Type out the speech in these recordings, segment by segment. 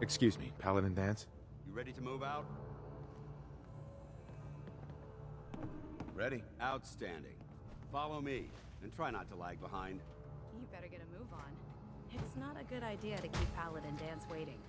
Excuse me, Paladin Dance? You ready to move out? Ready. Outstanding. Follow me, and try not to lag behind. You better get a move on. It's not a good idea to keep Paladin Dance waiting.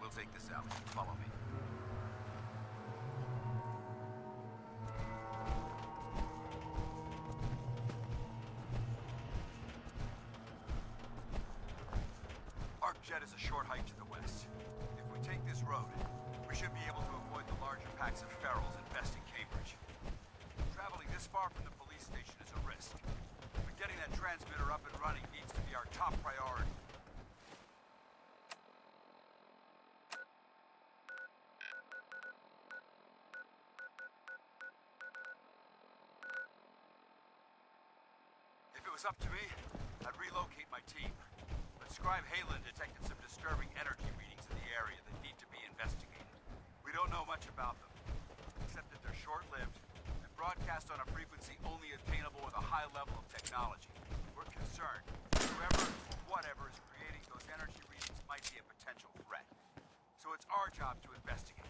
We'll take this out. Follow me. Arcjet is a short hike to the west. If we take this road, we should be able to avoid the larger packs of ferals infesting Cambridge. Traveling this far from the police station is a risk, but getting that transmitter up and running needs to be our top priority. If it was up to me, I'd relocate my team. But Scribe Halen detected some disturbing energy readings in the area that need to be investigated. We don't know much about them, except that they're short-lived and broadcast on a frequency only attainable with a high level of technology. We're concerned whoever or whatever is creating those energy readings might be a potential threat. So it's our job to investigate.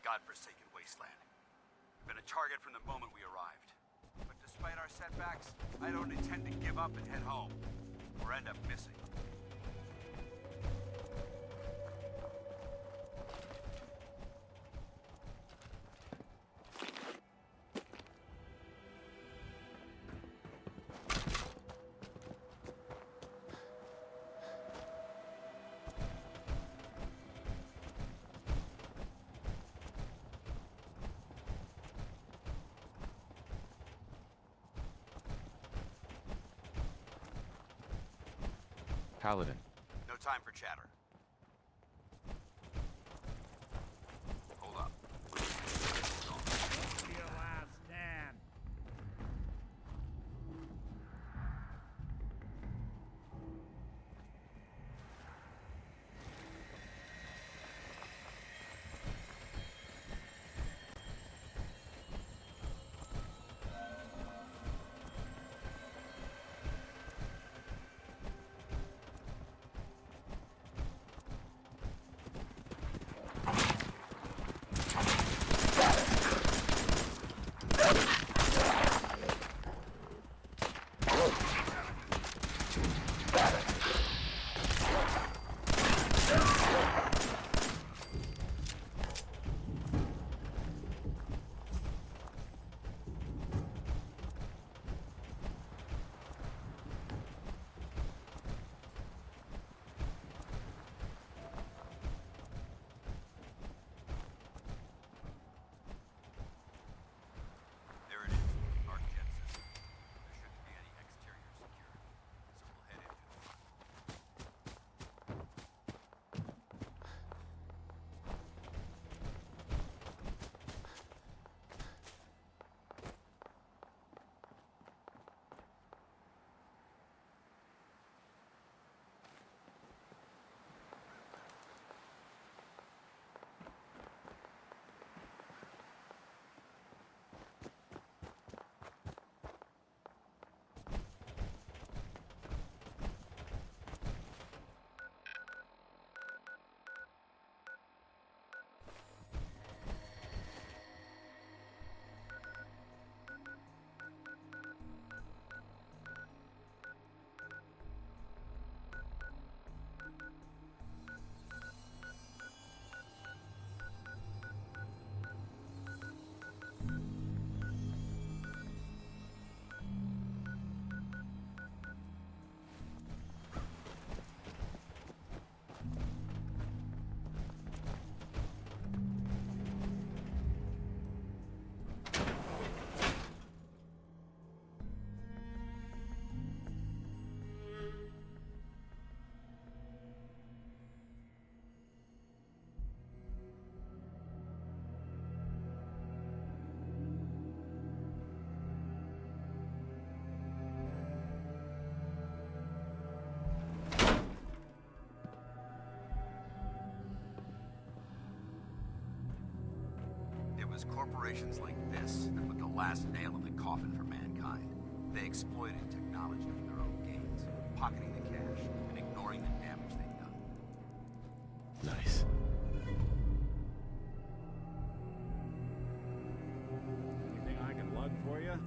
Godforsaken wasteland. We've been a target from the moment we arrived. But despite our setbacks, I don't intend to give up and head home, or end up missing. Paladin. No time for chatter. Hold up. Be a last stand. There it is. Our jet system. There shouldn't be any exterior security, so we'll head into the front. It was corporations like this that put the last nail in the coffin for mankind. They exploited technology for their own gains, pocketing the cash and ignoring the damage they've done. Nice. Anything I can lug for you?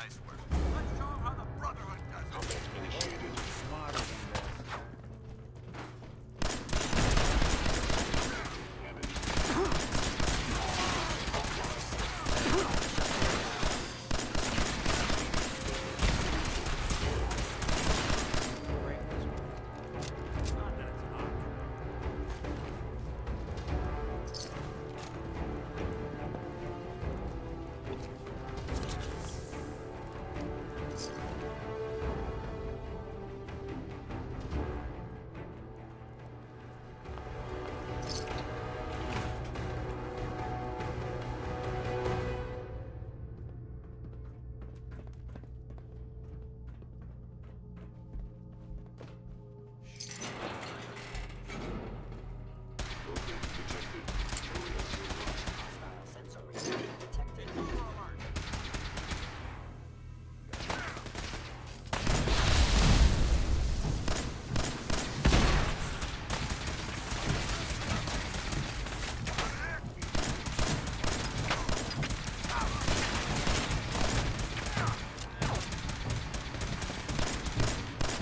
Nice work. Let's show them how the Brotherhood does it. Smarter than this. Not that it's hard.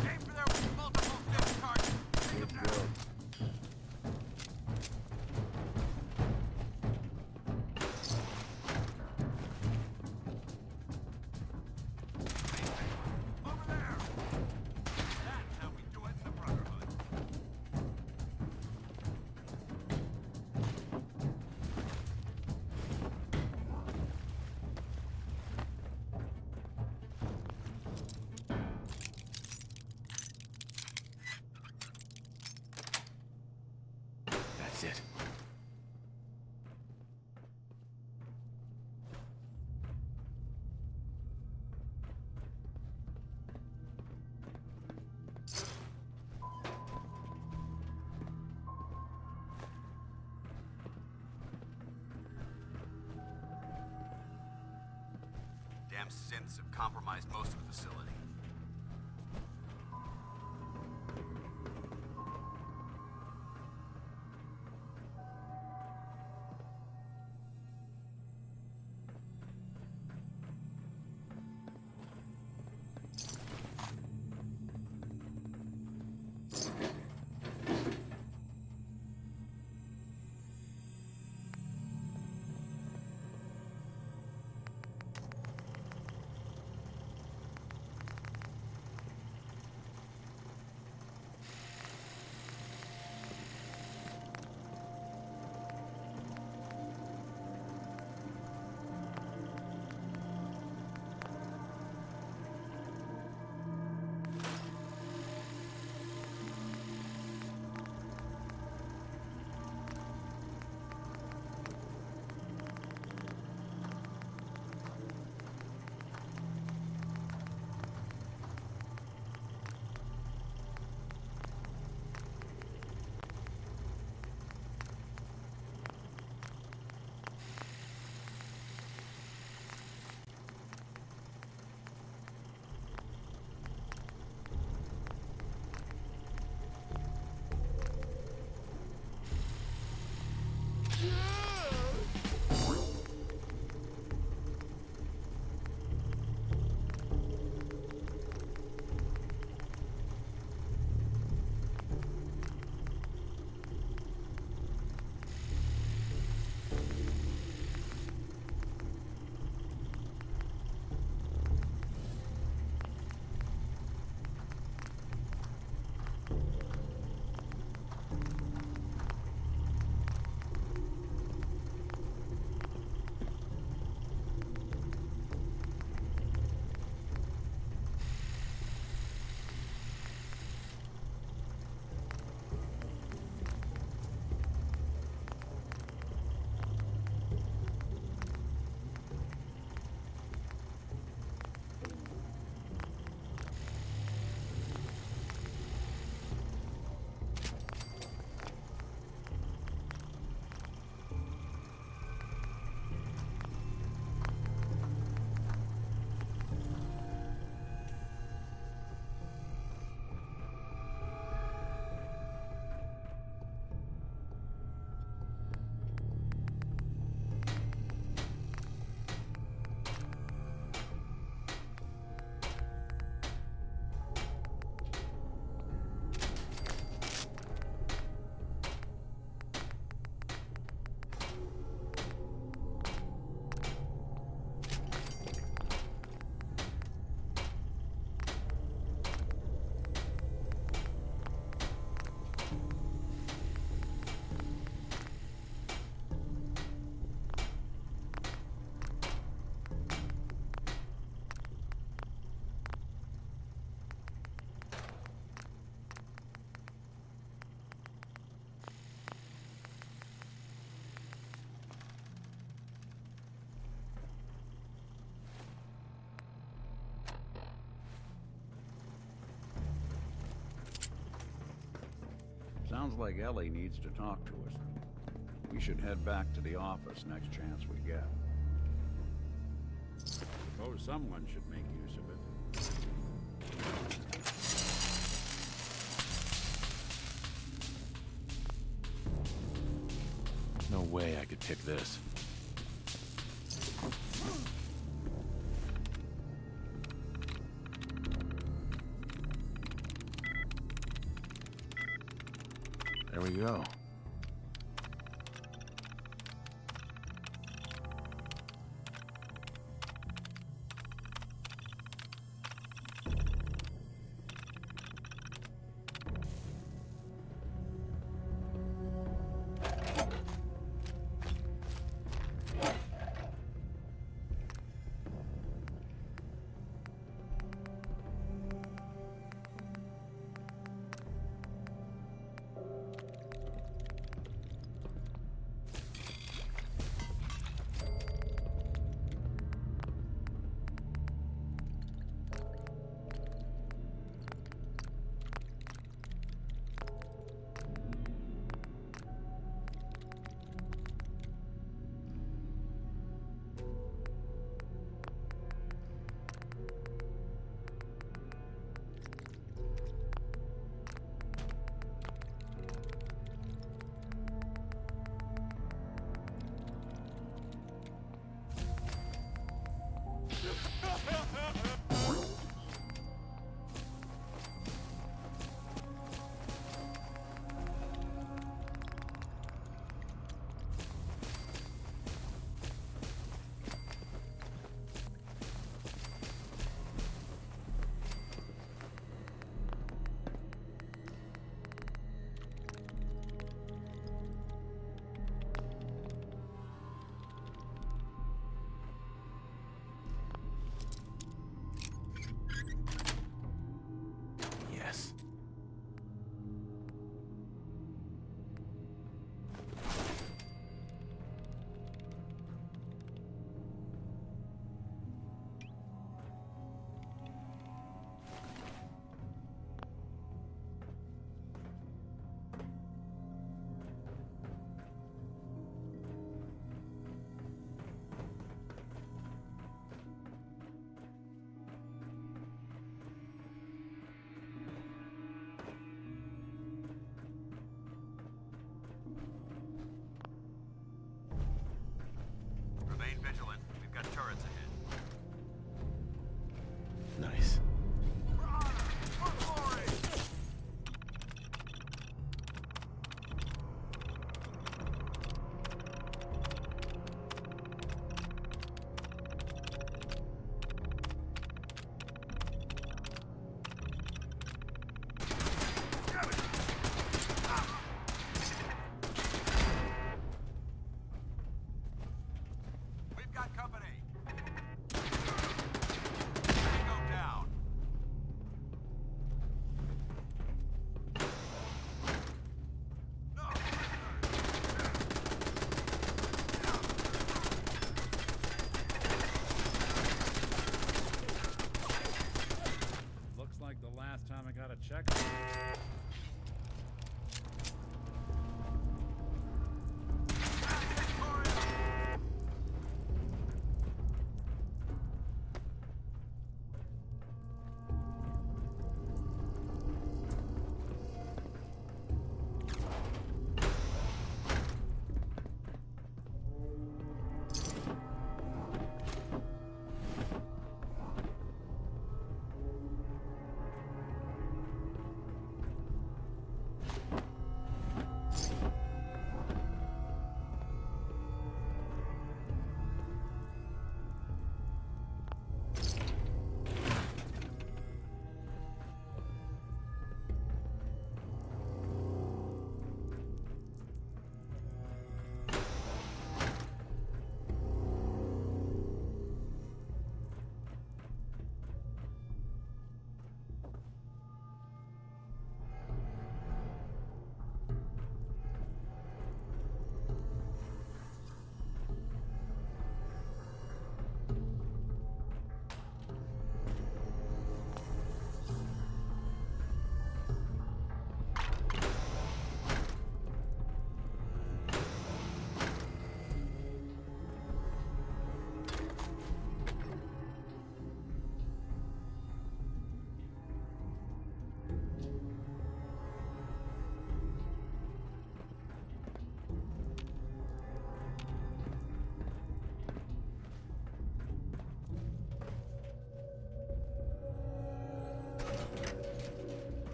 Aim for there with multiple fixed targets. Take them down. Over there. That's how we do it in the Brotherhood. That's it. Damn synths have compromised most of the facility. Sounds like Ellie needs to talk to us. We should head back to the office next chance we get. Suppose someone should make use of it. No way I could pick this. There we go.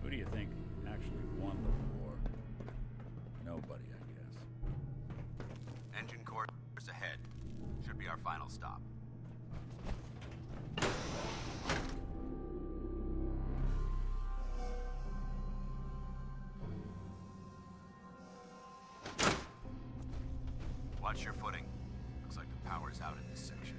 Who do you think actually won the war? Nobody, I guess. Engine core is ahead. Should be our final stop. Watch your footing. Looks like the power's out in this section.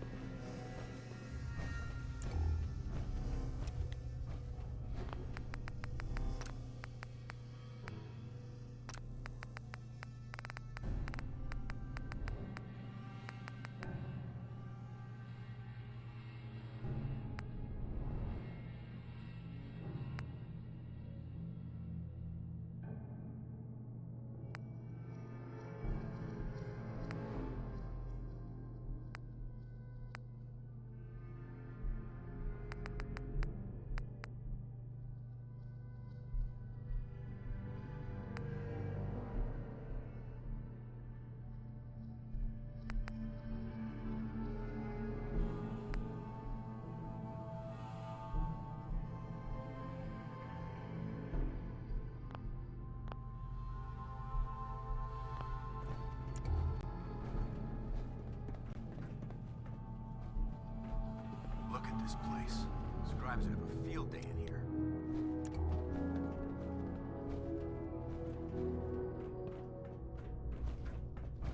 Look at this place. Scribes would have a field day in here.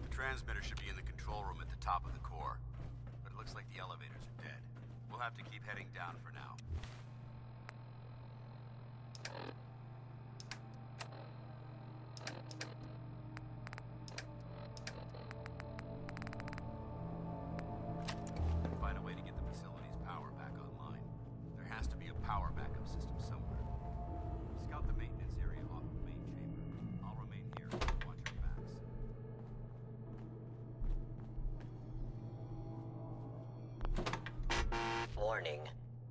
The transmitter should be in the control room at the top of the core, but it looks like the elevators are dead. We'll have to keep heading down for now. Find a way to get the facility's power back online. There has to be a power backup system somewhere. Scout the maintenance area off the main chamber. I'll remain here and watch our backs. Warning.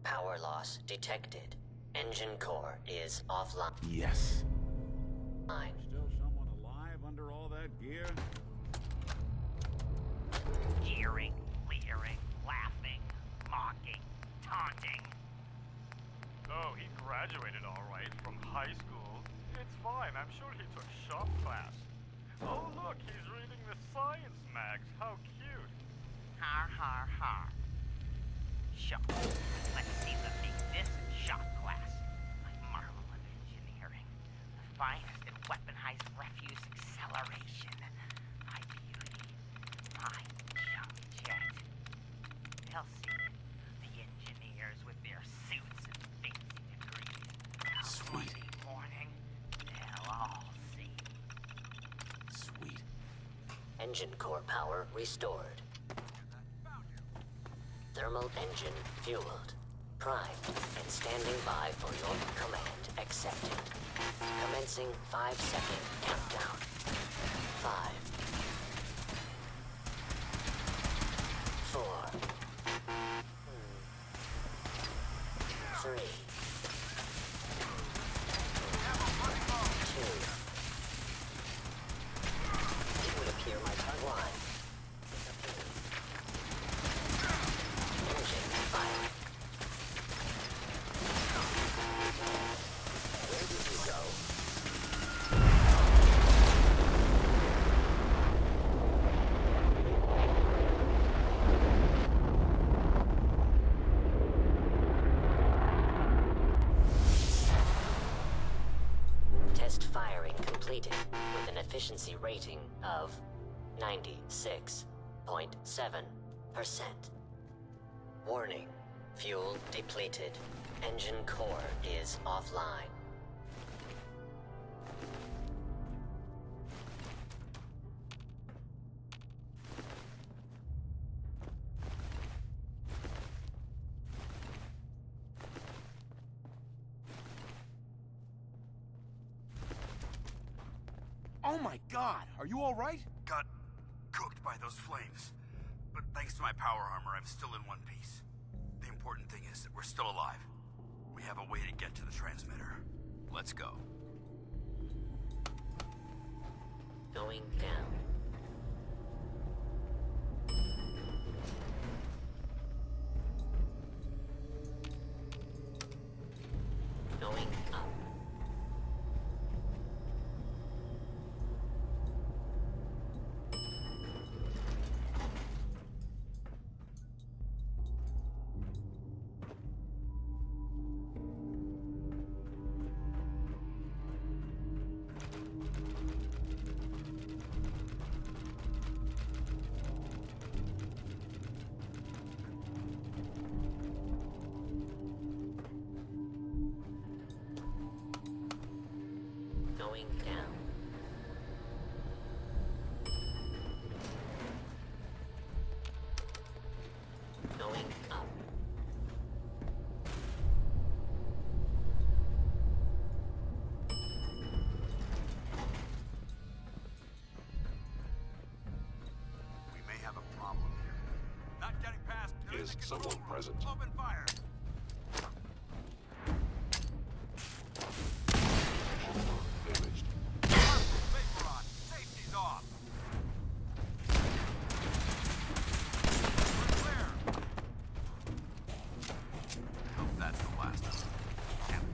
Power loss detected. Engine core is offline. Yes. Still someone alive under all that gear? Jeering, leering, laughing, mocking, taunting. Oh, he graduated all right from high school. It's fine, I'm sure he took shop class. Oh look, he's reading the science mags. How cute. Har har har. Shop. Let's see them make this in shop class. My marvel of engineering. The finest in weaponized refuse acceleration. My beauty. My jump jet. They'll see. The engineers with their suits and fancy degrees. Sweet. Monday morning, they'll all see. Sweet. Engine core power restored. Thermal engine fueled. Primed and standing by for your command accepted. Commencing 5-second countdown. 5. 4. 3. 2. It would appear my tagline. Engine fire. Where did you go? Test firing completed with an efficiency rating of 96.7%. Warning. Fuel depleted. Engine core is offline. Oh my god! Are you alright? Got cooked by those flames. But thanks to my power armor, I'm still in one piece. The important thing is that we're still alive. We have a way to get to the transmitter. Let's go. Going down. Going up. Going down. Going up. We may have a problem here. Not getting past. Is someone present? Open fire. Damaged. Vapor on. Safety's off. We're clear. Hope that's the last of them. Damn it.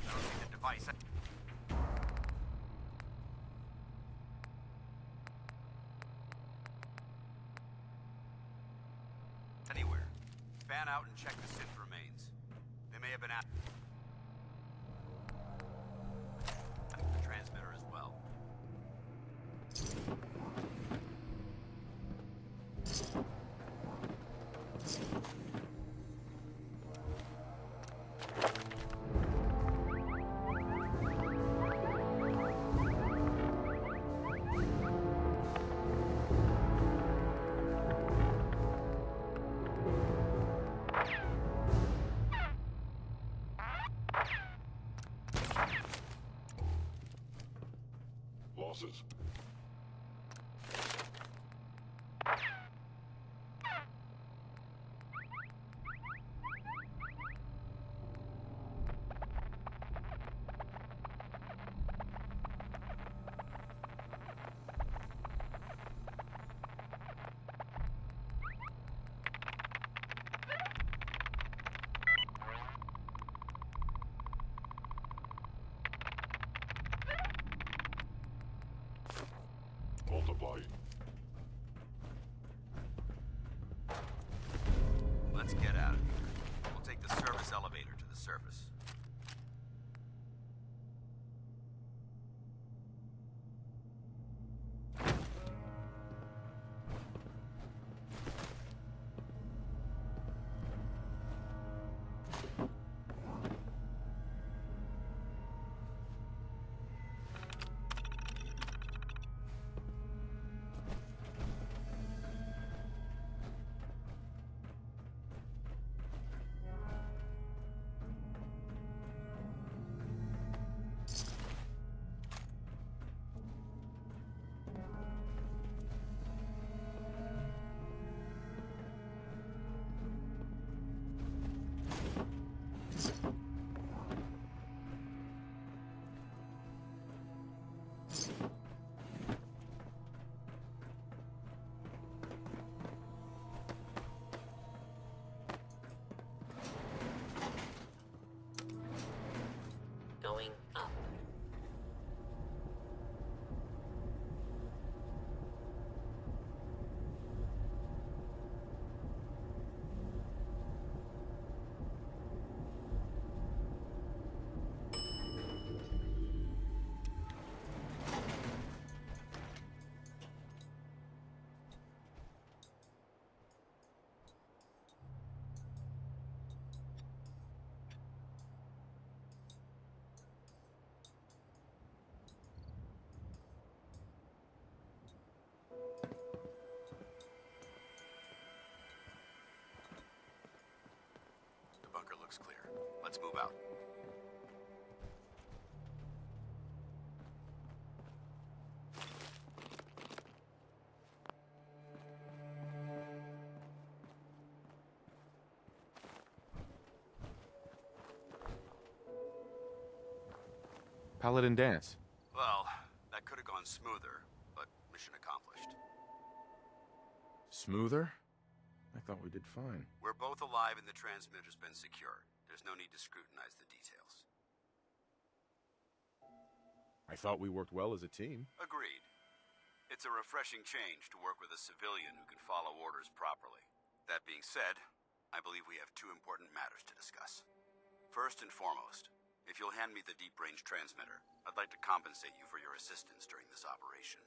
I don't see the device. Anywhere. Fan out and check the synth remains. They may have been at the transmitter as well. Losses. Multiply. Let's get out of here. We'll take the service elevator to the surface. Going up. The bunker looks clear. Let's move out. Paladin dance. Well, that could have gone smoother, but mission accomplished. Smoother? I thought we did fine. We're both alive and the transmitter's been secured. There's no need to scrutinize the details. I thought we worked well as a team. Agreed. It's a refreshing change to work with a civilian who can follow orders properly. That being said, I believe we have two important matters to discuss. First and foremost, if you'll hand me the deep-range transmitter, I'd like to compensate you for your assistance during this operation.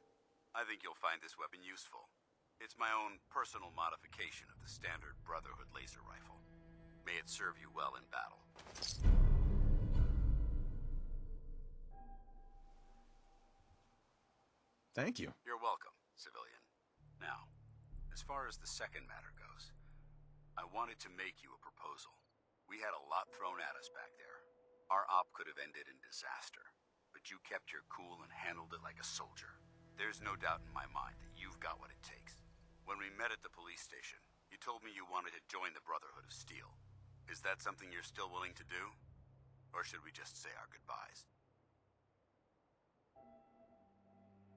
I think you'll find this weapon useful. It's my own personal modification of the standard Brotherhood laser rifle. May it serve you well in battle. Thank you. You're welcome, civilian. Now, as far as the second matter goes, I wanted to make you a proposal. We had a lot thrown at us back there. Our op could have ended in disaster, but you kept your cool and handled it like a soldier. There's no doubt in my mind that you've got what it takes. When we met at the police station, you told me you wanted to join the Brotherhood of Steel. Is that something you're still willing to do? Or should we just say our goodbyes?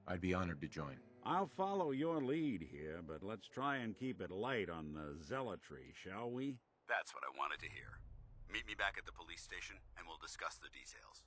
I'd be honored to join. I'll follow your lead here, but let's try and keep it light on the zealotry, shall we? That's what I wanted to hear. Meet me back at the police station, and we'll discuss the details.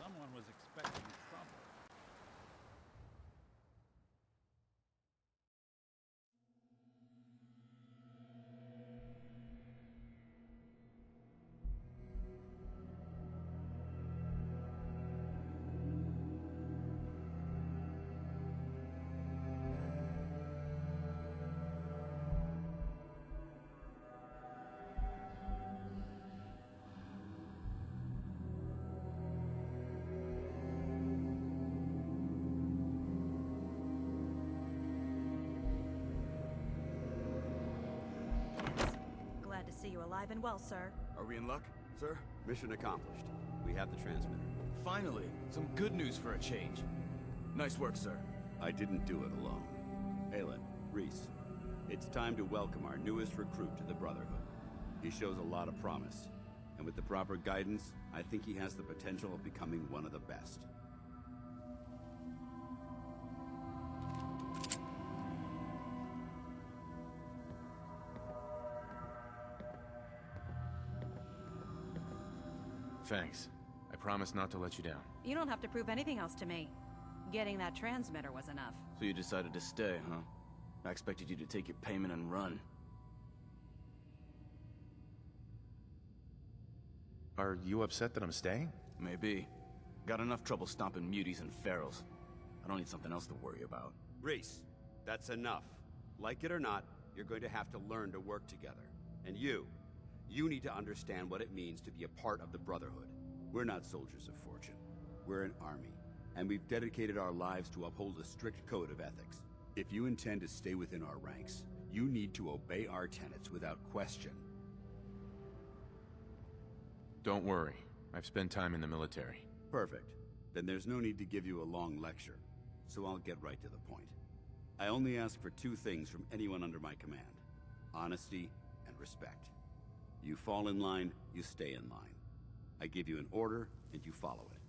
Someone was expecting trouble. Glad to see you alive and well, sir. Are we in luck, sir? Mission accomplished. We have the transmitter. Finally, some good news for a change. Nice work, sir. I didn't do it alone. Aelin, Reese, it's time to welcome our newest recruit to the Brotherhood. He shows a lot of promise, and with the proper guidance, I think he has the potential of becoming one of the best. Thanks. I promise not to let you down. You don't have to prove anything else to me. Getting that transmitter was enough. So you decided to stay, huh? I expected you to take your payment and run. Are you upset that I'm staying? Maybe. Got enough trouble stomping muties and ferals. I don't need something else to worry about. Reese, that's enough. Like it or not, you're going to have to learn to work together. And you need to understand what it means to be a part of the Brotherhood. We're not soldiers of fortune. We're an army, and we've dedicated our lives to uphold a strict code of ethics. If you intend to stay within our ranks, you need to obey our tenets without question. Don't worry. I've spent time in the military. Perfect. Then there's no need to give you a long lecture, so I'll get right to the point. I only ask for two things from anyone under my command: honesty and respect. You fall in line, you stay in line. I give you an order, and you follow it.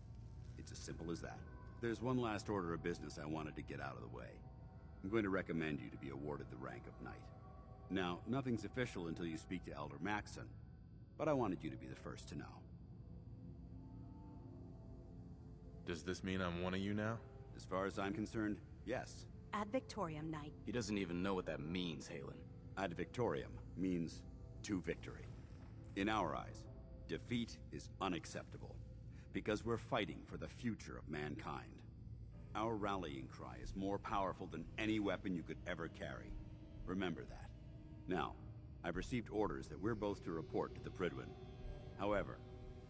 It's as simple as that. There's one last order of business I wanted to get out of the way. I'm going to recommend you to be awarded the rank of Knight. Now, nothing's official until you speak to Elder Maxson, but I wanted you to be the first to know. Does this mean I'm one of you now? As far as I'm concerned, yes. Ad Victoriam, Knight. He doesn't even know what that means, Halen. Ad Victoriam means to victory. In our eyes, defeat is unacceptable, because we're fighting for the future of mankind. Our rallying cry is more powerful than any weapon you could ever carry. Remember that. Now, I've received orders that we're both to report to the Prydwen. However,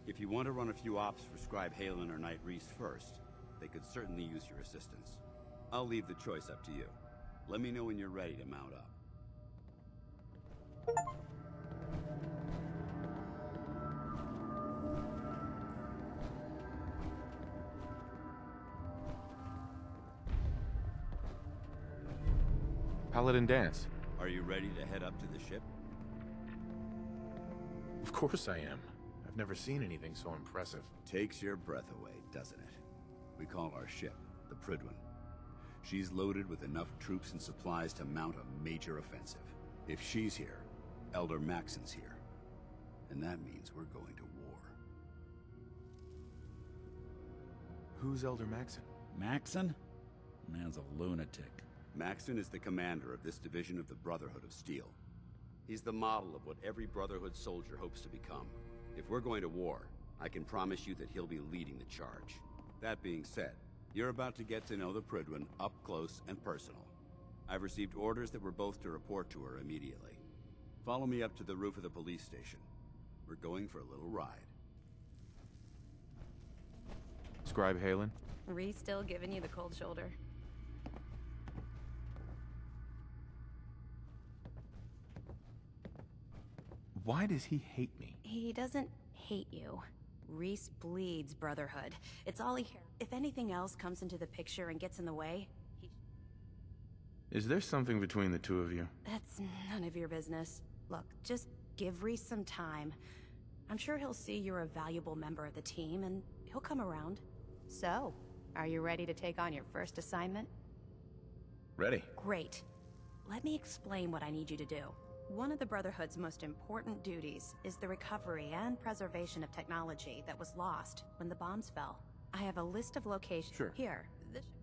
if you want to run a few ops for Scribe Halen or Knight Reese first, they could certainly use your assistance. I'll leave the choice up to you. Let me know when you're ready to mount up. Paladin dance. Are you ready to head up to the ship? Of course I am. I've never seen anything so impressive. Takes your breath away, doesn't it? We call our ship the Prydwen. She's loaded with enough troops and supplies to mount a major offensive. If she's here, Elder Maxson's here. And that means we're going to war. Who's Elder Maxson? Maxson? Man's a lunatic. Maxson is the commander of this division of the Brotherhood of Steel. He's the model of what every Brotherhood soldier hopes to become. If we're going to war, I can promise you that he'll be leading the charge. That being said, you're about to get to know the Prydwen up close and personal. I've received orders that we're both to report to her immediately. Follow me up to the roof of the police station. We're going for a little ride. Scribe Halen? Reese still giving you the cold shoulder. Why does he hate me? He doesn't hate you. Reese bleeds Brotherhood. It's all he cares. If anything else comes into the picture and gets in the way, Is there something between the two of you? that's none of your business. Look, just give Reese some time. I'm sure he'll see you're a valuable member of the team, and he'll come around. So, are you ready to take on your first assignment? Ready. Great. Let me explain what I need you to do. One of the Brotherhood's most important duties is the recovery and preservation of technology that was lost when the bombs fell. I have a list of locations Sure. here.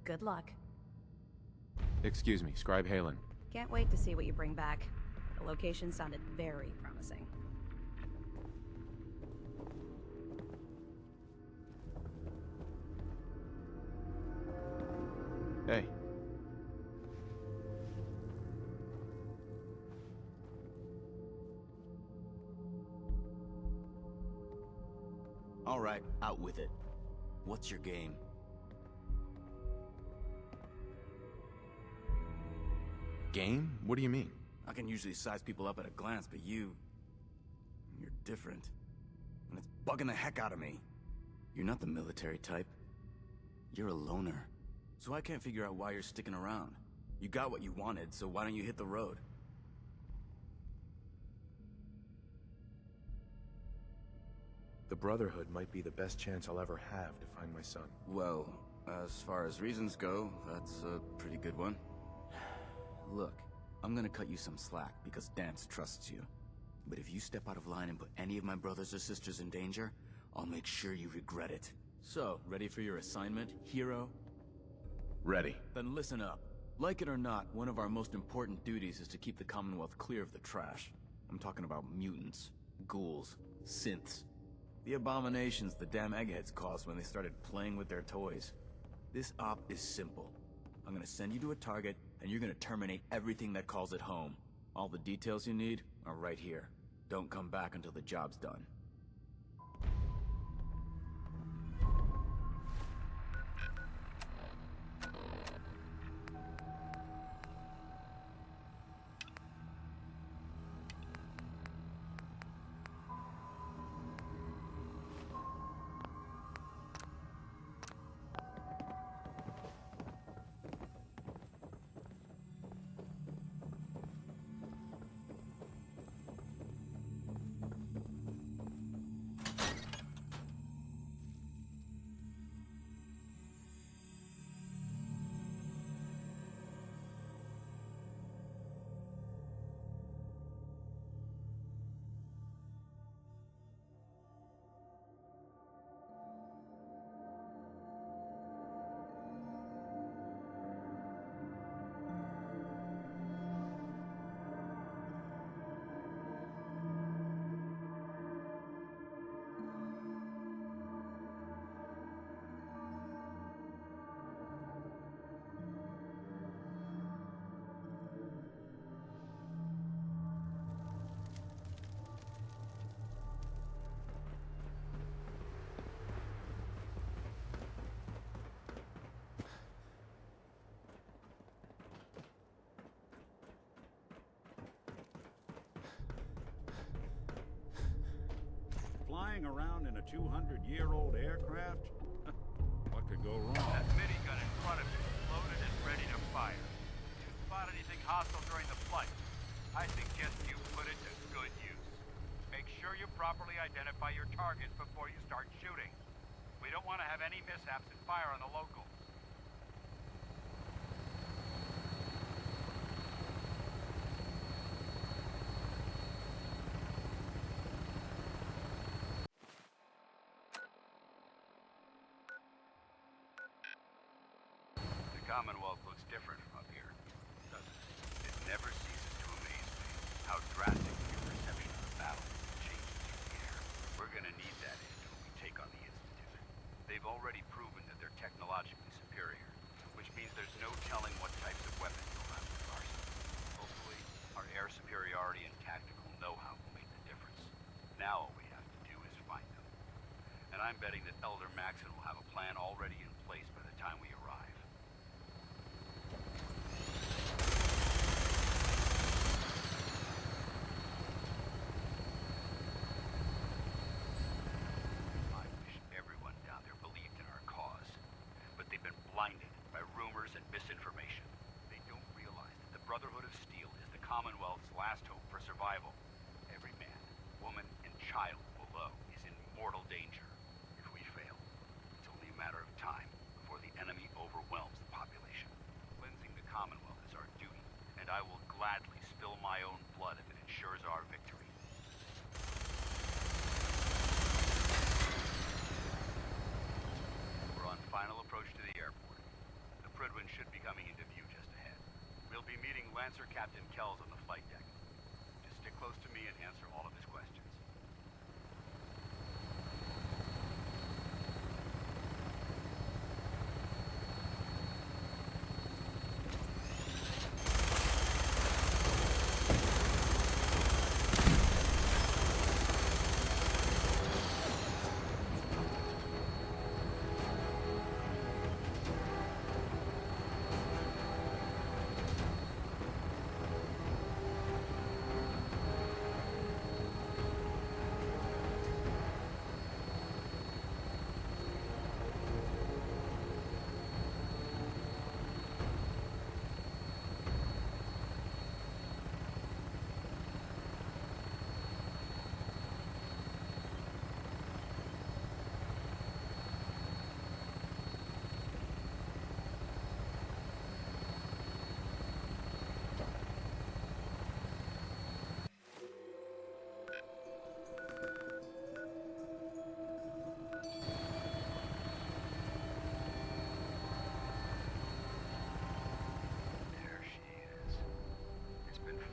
Good luck. Excuse me, Scribe Halen. Can't wait to see what you bring back. The location sounded very promising. Hey. All right, out with it. What's your game? Game? What do you mean? I can usually size people up at a glance, but you're different. And it's bugging the heck out of me. You're not the military type. You're a loner. So I can't figure out why you're sticking around. You got what you wanted, so why don't you hit the road? The Brotherhood might be the best chance I'll ever have to find my son. Well, as far as reasons go, that's a pretty good one. Look, I'm gonna cut you some slack because Dance trusts you. But if you step out of line and put any of my brothers or sisters in danger, I'll make sure you regret it. So, ready for your assignment, hero? Ready. Then listen up. Like it or not, one of our most important duties is to keep the Commonwealth clear of the trash. I'm talking about mutants, ghouls, synths. The abominations the damn eggheads caused when they started playing with their toys. This op is simple. I'm gonna send you to a target, and you're gonna terminate everything that calls it home. All the details you need are right here. Don't come back until the job's done. Flying around in a 200-year-old aircraft? What could go wrong? That minigun in front of you is loaded and ready to fire. Did you spot anything hostile during the flight? I suggest you put it to good use. Make sure you properly identify your targets before you start shooting. We don't want to have any mishaps and fire on the locals. The Commonwealth looks different from up here, doesn't it? It never ceases to amaze me how drastically your perception of the battle changes through the air. We're gonna need that edge when we take on the Institute. They've already proven that they're technologically superior, which means there's no telling what types of weapons they'll have in their arsenal. Hopefully, our air superiority and tactical know-how will make the difference. Now all we have to do is find them. And I'm betting that Elder Maxon will have a plan already in place by the time we arrive. I wish everyone down there believed in our cause, but they've been blinded by rumors and misinformation. They don't realize that the Brotherhood of Steel is the Commonwealth's last hope for survival. Every man, woman, and child below is in mortal danger. If we fail, it's only a matter of time before the enemy overwhelms the population. Cleansing the Commonwealth is our duty, and I will gladly spill my own blood if it ensures our victory. We're on final approach to the airport. The Prydwen should be coming into view just ahead. We'll be meeting Lancer Captain Kells on the flight deck. Just stick close to me and answer all of his questions.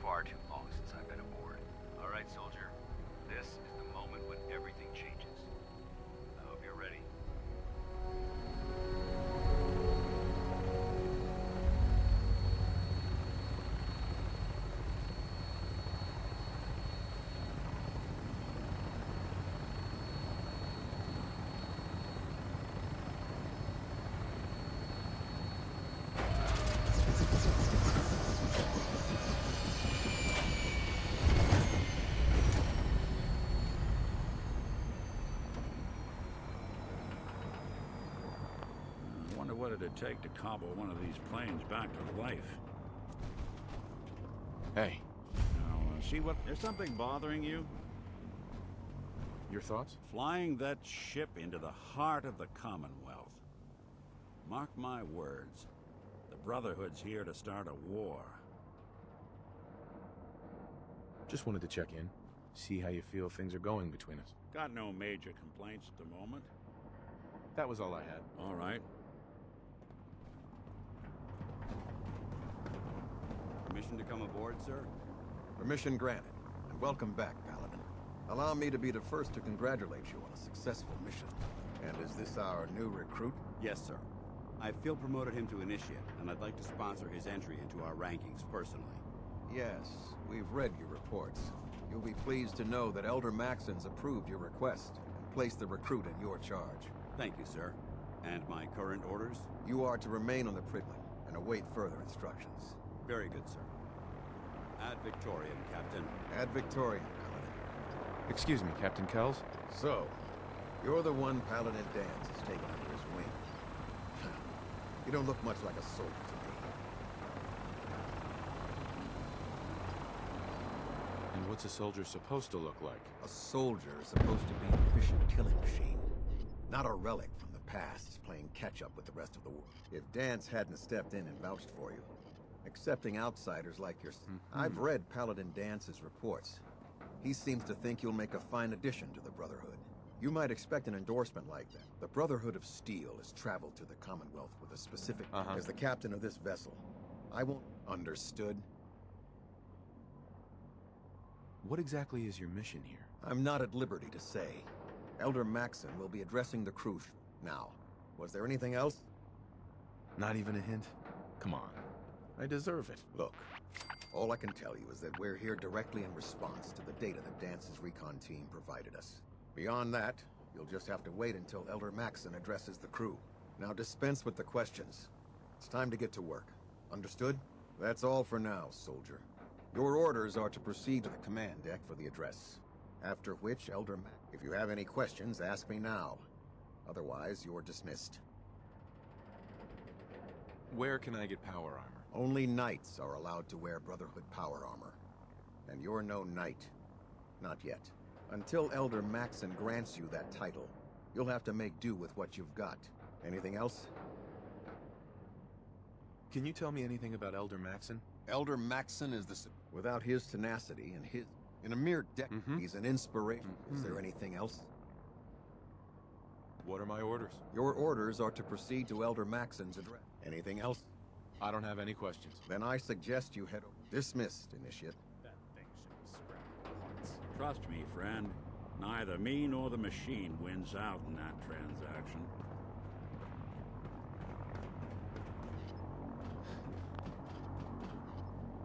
far too long since I've been aboard. All right, soldier. This is the moment when everything changes. I hope you're ready. I wonder what it'd take to cobble one of these planes back to life. Hey, Now, see what... There's something bothering you? your thoughts? Flying that ship into the heart of the Commonwealth. Mark my words. The Brotherhood's here to start a war. Just wanted to check in, see how you feel things are going between us. Got no major complaints at the moment. That was all I had. All right. Permission to come aboard, sir? Permission granted, and welcome back, Paladin. Allow me to be the first to congratulate you on a successful mission. And is this our new recruit? Yes, sir. I feel promoted him to initiate, and I'd like to sponsor his entry into our rankings personally. Yes, we've read your reports. You'll be pleased to know that Elder Maxon's approved your request and placed the recruit in your charge. Thank you, sir. And my current orders? You are to remain on the Pridling and await further instructions. Very good, sir. Ad Victoriam, Captain. Ad Victoriam, Paladin. Excuse me, Captain Kells? So, you're the one Paladin Dance has taken under his wing. You don't look much like a soldier to me. And what's a soldier supposed to look like? A soldier is supposed to be an efficient killing machine. Not a relic from the past, playing catch-up with the rest of the world. If Dance hadn't stepped in and vouched for you, accepting outsiders like yourself. I've read Paladin Dance's reports. He seems to think you'll make a fine addition to the Brotherhood. You might expect an endorsement like that. The Brotherhood of Steel has traveled to the Commonwealth with a specific... As the captain of this vessel, I won't... Understood? What exactly is your mission here? I'm not at liberty to say. Elder Maxon will be addressing the crew now. Was there anything else? Not even a hint? Come on. I deserve it. Look, all I can tell you is that we're here directly in response to the data that Dance's recon team provided us. Beyond that, you'll just have to wait until Elder Maxon addresses the crew. Now dispense with the questions. It's time to get to work. Understood? That's all for now, soldier. Your orders are to proceed to the command deck for the address. After which, Elder Max... If you have any questions, ask me now. Otherwise, you're dismissed. Where can I get power armor? Only knights are allowed to wear Brotherhood power armor. And you're no knight. Not yet. Until Elder Maxon grants you that title, you'll have to make do with what you've got. Anything else? Can you tell me anything about Elder Maxon? Elder Maxon is the... Without his tenacity and his... In a mere decade, he's an inspiration. Is there anything else? What are my orders? Your orders are to proceed to Elder Maxon's address. Anything else? I don't have any questions. Then I suggest you head over. Dismissed, Initiate. That thing should be scrapped. Trust me, friend. Neither me nor the machine wins out in that transaction.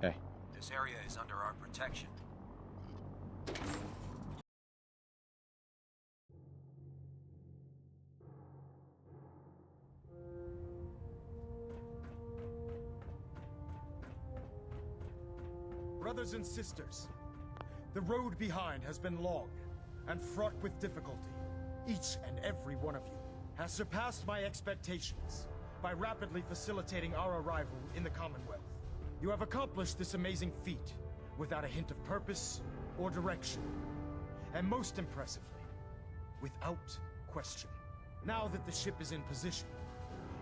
Hey. This area is under our protection. Brothers and sisters, the road behind has been long and fraught with difficulty. Each and every one of you has surpassed my expectations by rapidly facilitating our arrival in the Commonwealth. You have accomplished this amazing feat without a hint of purpose or direction, and most impressively, without question. Now that the ship is in position,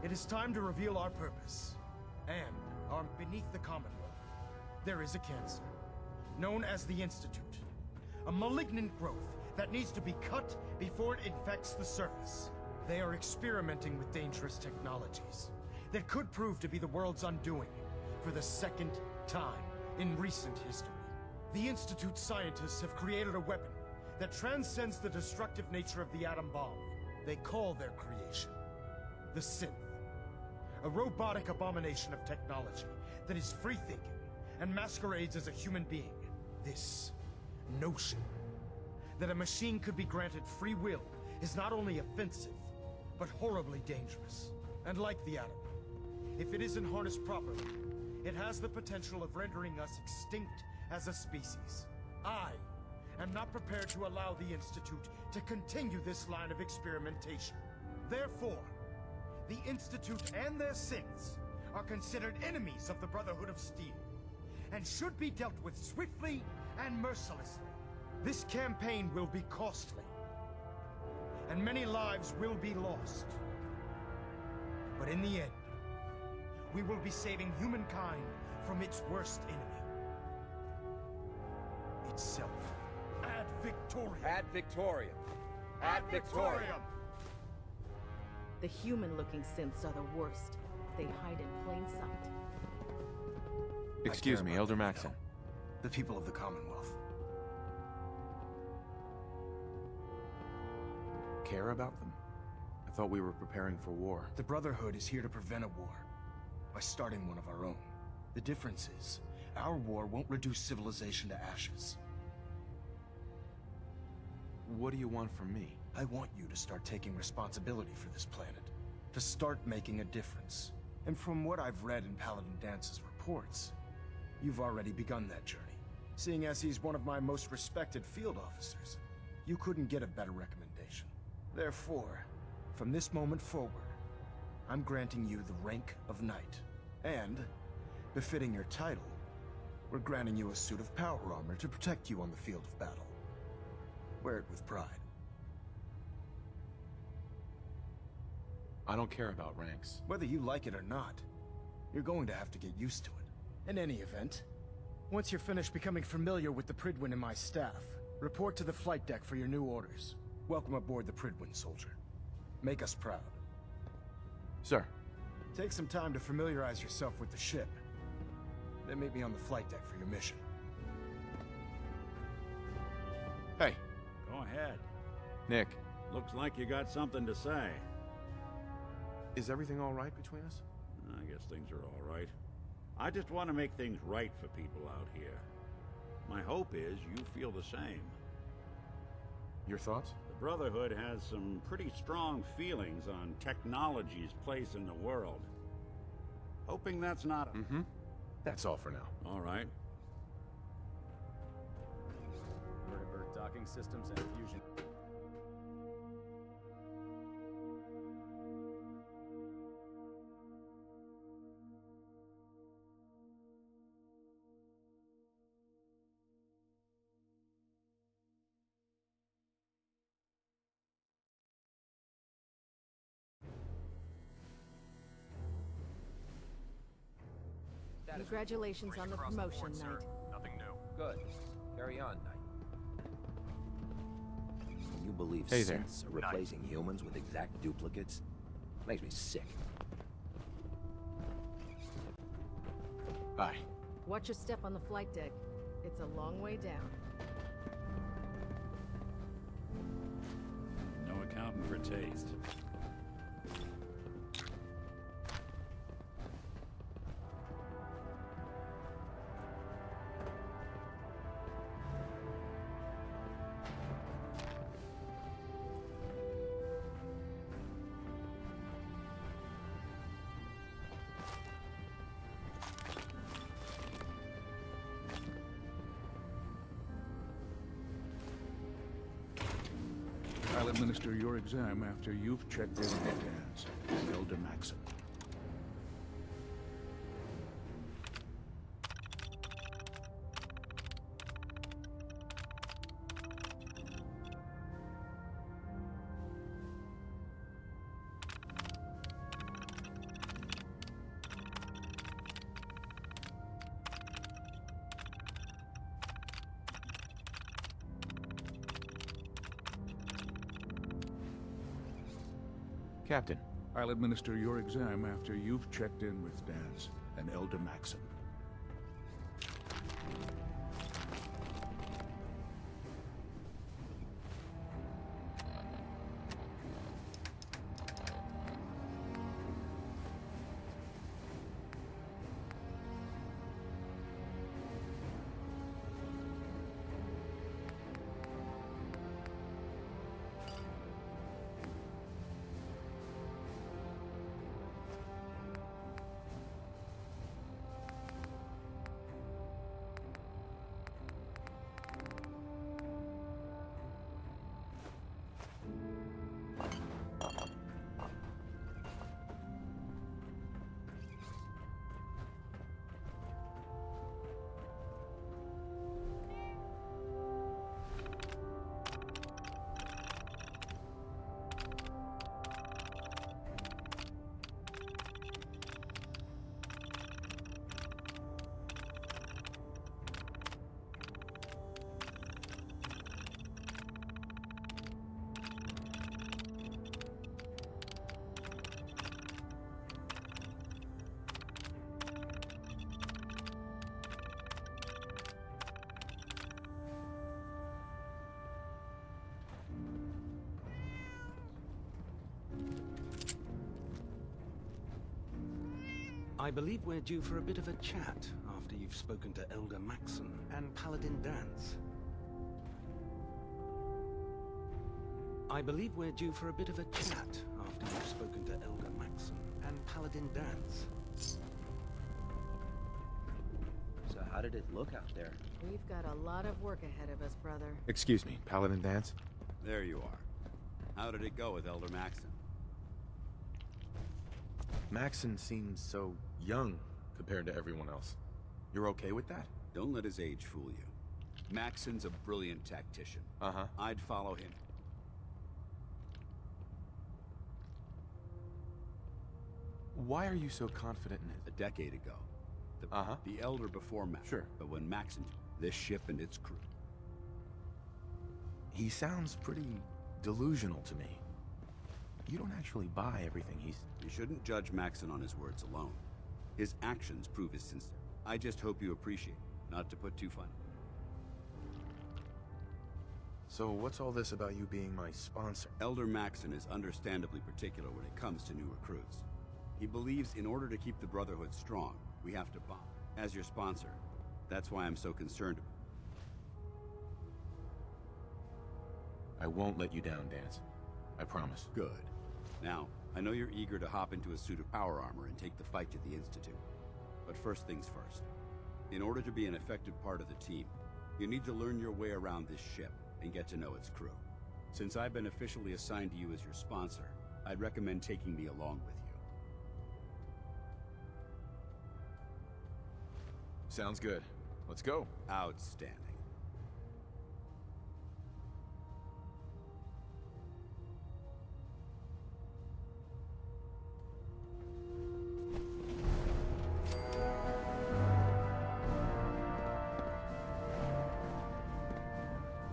it is time to reveal our purpose, and beneath the Commonwealth, there is a cancer, known as the Institute. A malignant growth that needs to be cut before it infects the surface. They are experimenting with dangerous technologies that could prove to be the world's undoing for the second time In recent history, the Institute's scientists have created a weapon that transcends the destructive nature of the atom bomb. They call their creation the Synth. A robotic abomination of technology that is free-thinking and masquerades as a human being. This notion that a machine could be granted free will is not only offensive, but horribly dangerous. And like the atom, if it isn't harnessed properly, it has the potential of rendering us extinct as a species. I am not prepared to allow the Institute to continue this line of experimentation. Therefore, the Institute and their synths are considered enemies of the Brotherhood of Steel, and should be dealt with swiftly and mercilessly. This campaign will be costly, and many lives will be lost. But in the end, we will be saving humankind from its worst enemy. Itself. Ad Victoriam! Ad Victoriam! Ad Victoriam! The human-looking synths are the worst. They hide in plain sight. Excuse me, Elder Maxon. The people of the Commonwealth. Care about them? I thought we were preparing for war. The Brotherhood is here to prevent a war by starting one of our own. The difference is, our war won't reduce civilization to ashes. What do you want from me? I want you to start taking responsibility for this planet. To start making a difference. And from what I've read in Paladin Dance's reports, you've already begun that journey. Seeing as he's one of my most respected field officers, you couldn't get a better recommendation. Therefore, from this moment forward, I'm granting you the rank of Knight. And, befitting your title, we're granting you a suit of power armor to protect you on the field of battle. Wear it with pride. I don't care about ranks. Whether you like it or not, you're going to have to get used to it. In any event, once you're finished becoming familiar with the Pridwin and my staff, report to the flight deck for your new orders. Welcome aboard the Pridwin, soldier. Make us proud. Sir. Take some time to familiarize yourself with the ship. Then meet me on the flight deck for your mission. Hey. Go ahead. Nick. Looks like you got something to say. Is everything all right between us? I guess things are all right. I just want to make things right for people out here. My hope is you feel the same. Your thoughts? The Brotherhood has some pretty strong feelings on technology's place in the world. Hoping that's not a... Mm-hmm. That's all for now. All right. Vertibird docking systems and fusion. Congratulations on the promotion, Knight. Nothing new. Good. Carry on, Knight. You believe Hey there. synths are replacing humans with exact duplicates? Makes me sick. Bye. Watch your step on the flight deck. It's a long way down. No accounting for taste. I'll administer your exam after you've checked in with Dance and Elder Maxon. Captain. I'll administer your exam after you've checked in with Dance and Elder Maxon. I believe we're due for a bit of a chat after you've spoken to Elder Maxon and Paladin Dance. I believe we're due for a bit of a chat after you've spoken to Elder Maxon and Paladin Dance. So how did it look out there? We've got a lot of work ahead of us, brother. Excuse me, Paladin Dance? There you are. How did it go with Elder Maxon? Maxon seems so young compared to everyone else. You're okay with that? Don't let his age fool you. Maxon's a brilliant tactician. Uh-huh. I'd follow him. Why are you so confident in it? A decade ago. The Elder before Maxon. Sure. But when Maxon... this ship and its crew. He sounds pretty delusional to me. You don't actually buy everything he's... You shouldn't judge Maxon on his words alone. His actions prove his sincere. I just hope you appreciate it, not to put too fine. So what's all this about you being my sponsor? Elder Maxon is understandably particular when it comes to new recruits. He believes in order to keep the Brotherhood strong, we have to bond. As your sponsor, that's why I'm so concerned about it. I won't let you down, Dance. I promise. Good. Now, I know you're eager to hop into a suit of power armor and take the fight to the Institute. But first things first. In order to be an effective part of the team, you need to learn your way around this ship and get to know its crew. Since I've been officially assigned to you as your sponsor, I'd recommend taking me along with you. Sounds good. Let's go. Outstanding.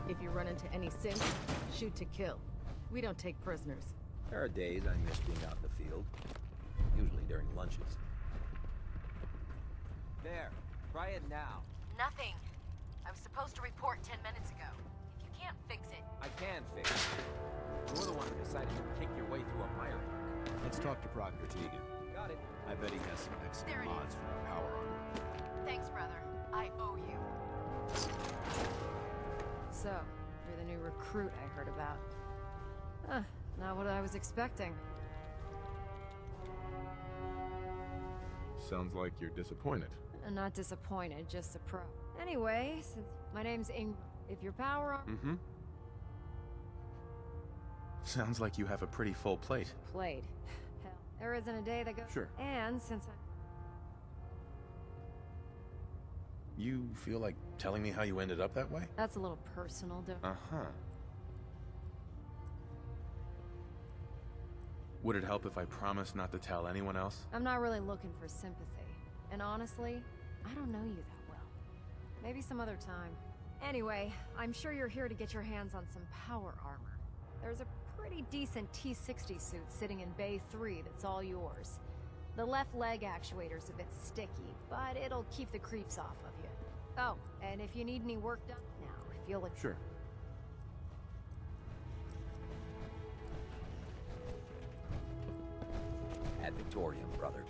If you run into any synths, shoot to kill. We don't take prisoners. There are days I miss being out in the field. Usually during lunches. There. Try it now. Nothing. I was supposed to report 10 minutes ago. If you can't fix it... I can fix it. You're the one who decided to kick your way through a mire. Let's talk to Proctor Tegan. Got it. I bet he has some excellent mods for our power armor. Thanks, brother. I owe you. So, you're the new recruit I heard about. Huh, not what I was expecting. Sounds like you're disappointed. I'm not disappointed, just surprised. Anyway, since my name's Ingram, if your power armor... Mm-hmm. Sounds like you have a pretty full plate. Played. Hell, there isn't a day that goes... Sure. And since I... You feel like telling me how you ended up that way? That's a little personal, don't... Uh-huh. Would it help if I promised not to tell anyone else? I'm not really looking for sympathy. And honestly, I don't know you that well. Maybe some other time. Anyway, I'm sure you're here to get your hands on some power armor. There's a pretty decent T-60 suit sitting in Bay 3 that's all yours. The left leg actuator's a bit sticky, but it'll keep the creeps off of you. Oh, and if you need any work done now, if you'll... Sure. Ad Victoriam, brother.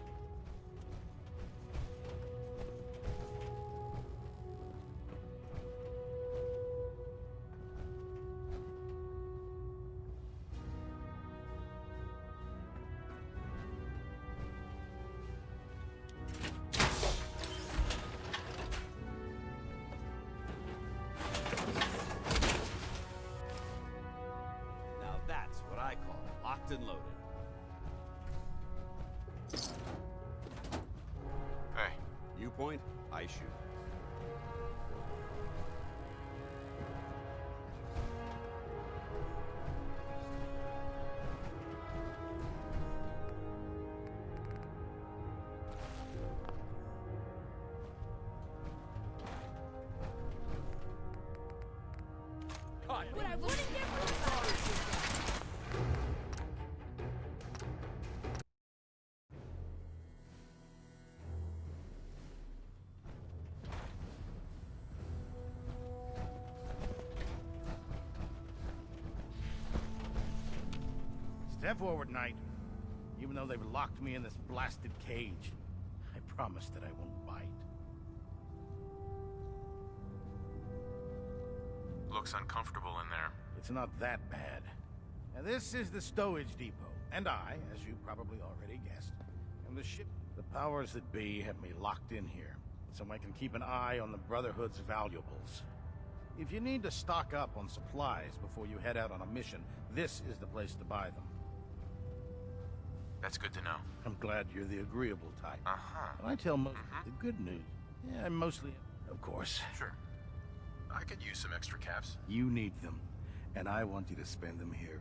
Now that's what I call locked and loaded. Hey. You point, I shoot. What I wouldn't give for Step forward, Knight. Even though they've locked me in this blasted cage, promise that I won't bite. Looks uncomfortable in there. It's not that bad. Now, this is the stowage depot, and I, as you probably already guessed, am the ship. The powers that be have me locked in here, so I can keep an eye on the Brotherhood's valuables. If you need to stock up on supplies before you head out on a mission, this is the place to buy them. That's good to know. I'm glad you're the agreeable type. Uh-huh. When I tell most the good news, yeah, I'm mostly, of course. Sure. I could use some extra caps. You need them, and I want you to spend them here.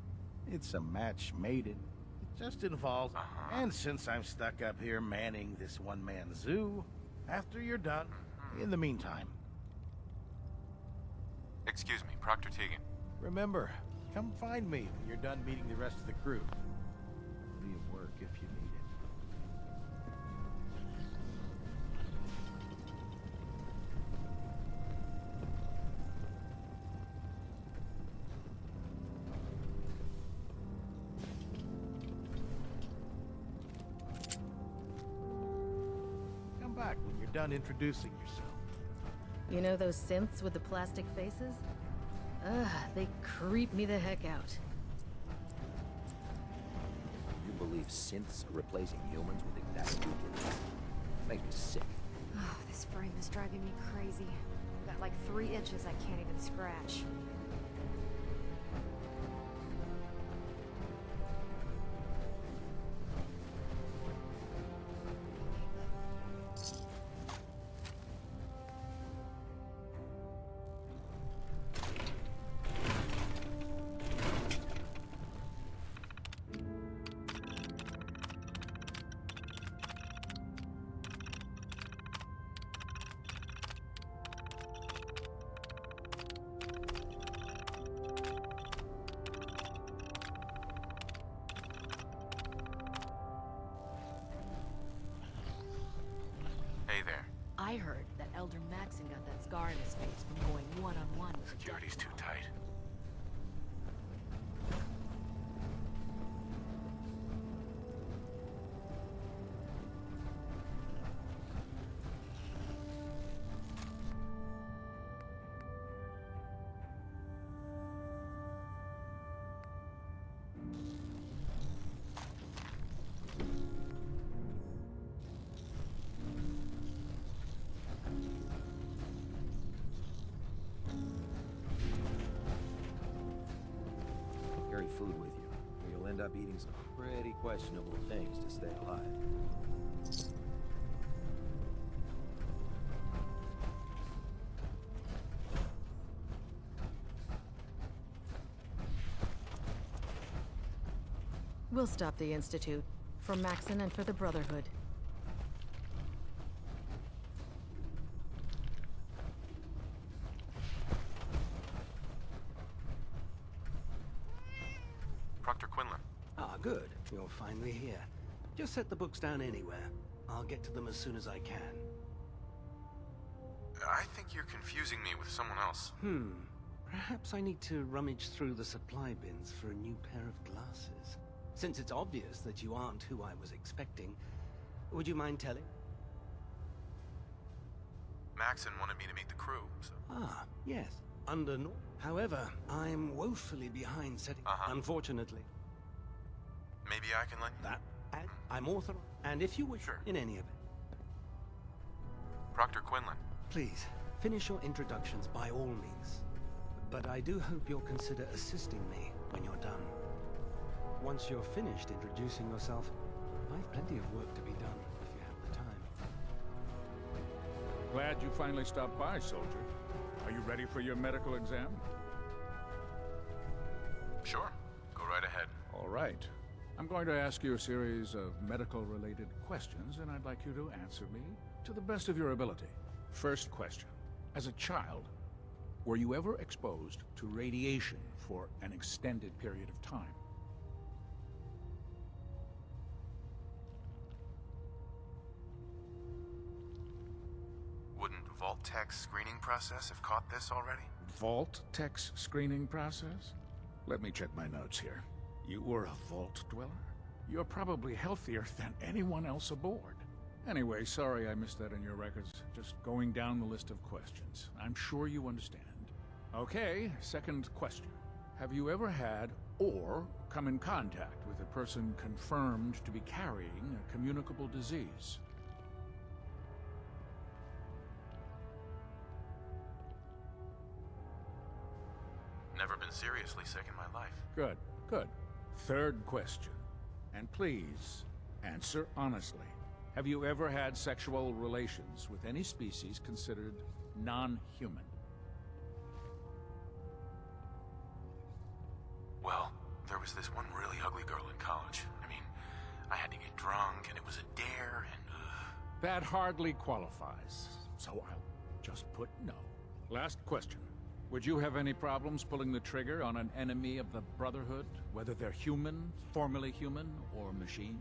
It's a match made in. It just involves... And since I'm stuck up here manning this one-man zoo, after you're done, in the meantime... Excuse me, Proctor Tegan. Remember, come find me when you're done meeting the rest of the crew. I'll be at work if you need it. Come back when you're done introducing yourself. You know those synths with the plastic faces? Ugh, they creep me the heck out. You believe synths are replacing humans with exact duplicates? Makes me sick. Oh, this frame is driving me crazy. Got like 3 itches I can't even scratch. Hey there. I heard that Elder Maxon got that scar in his face from going one-on-one with the Security's too tight. Carry food with you, or you'll end up eating some pretty questionable things to stay alive. We'll stop the Institute. For Maxon and for the Brotherhood. Proctor Quinlan. Ah, good. You're finally here. Just set the books down anywhere. I'll get to them as soon as I can. I think you're confusing me with someone else. Perhaps I need to rummage through the supply bins for a new pair of glasses. Since it's obvious that you aren't who I was expecting, would you mind telling? Maxon wanted me to meet the crew, so... Ah, yes. However, I'm woefully behind setting... Unfortunately. Maybe I can lend you... That... And I'm authorized. And if you wish, in any event. Proctor Quinlan. Please, finish your introductions by all means. But I do hope you'll consider assisting me when you're done. Once you're finished introducing yourself, I've plenty of work to be done if you have the time. Glad you finally stopped by, soldier. Are you ready for your medical exam? Sure. Go right ahead. All right. I'm going to ask you a series of medical-related questions, and I'd like you to answer me to the best of your ability. First question. As a child, were you ever exposed to radiation for an extended period of time? Wouldn't Vault Tech's screening process have caught this already? Vault Tech's screening process? Let me check my notes here. You were a Vault dweller? You're probably healthier than anyone else aboard. Anyway, sorry I missed that in your records. Just going down the list of questions. I'm sure you understand. Okay, second question. Have you ever had or come in contact with a person confirmed to be carrying a communicable disease? Never been seriously sick in my life. Good, good. Third question. And please, answer honestly. Have you ever had sexual relations with any species considered non-human? Well, there was this one really ugly girl in college. I mean, I had to get drunk, and it was a dare, and That hardly qualifies, so I'll just put no. Last question. Would you have any problems pulling the trigger on an enemy of the Brotherhood, whether they're human, formerly human, or machine?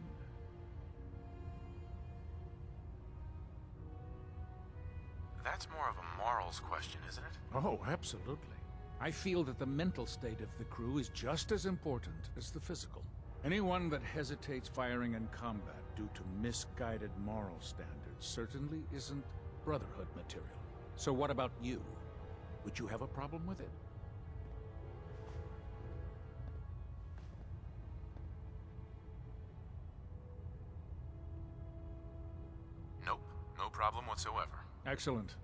That's more of a morals question, isn't it? Oh, absolutely. I feel that the mental state of the crew is just as important as the physical. Anyone that hesitates firing in combat due to misguided moral standards certainly isn't Brotherhood material. So what about you? Would you have a problem with it? Nope, no problem whatsoever. Excellent.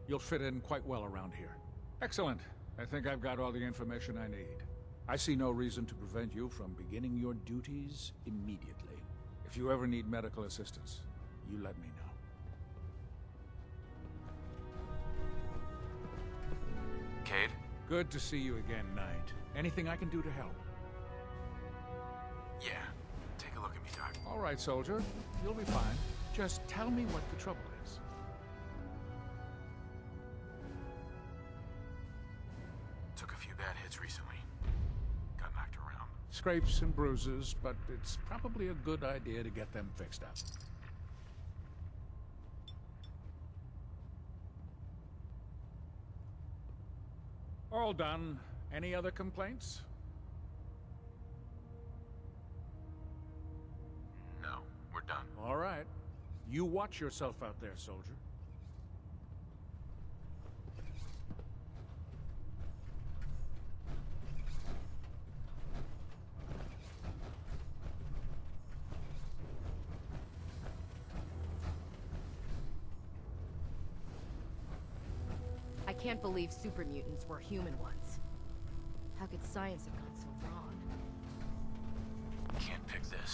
You'll fit in quite well around here. Excellent. I think I've got all the information I need. I see no reason to prevent you from beginning your duties immediately. If you ever need medical assistance, you let me know. Cade? Good to see you again, Knight. Anything I can do to help? Yeah. Take a look at me, Doc. All right, soldier. You'll be fine. Just tell me what the trouble is. Took a few bad hits recently. Got knocked around. Scrapes and bruises, but it's probably a good idea to get them fixed up. All done. Any other complaints? No, we're done. All right. You watch yourself out there, soldier. I can't believe super mutants were human ones. How could science have gone so wrong? Can't pick this.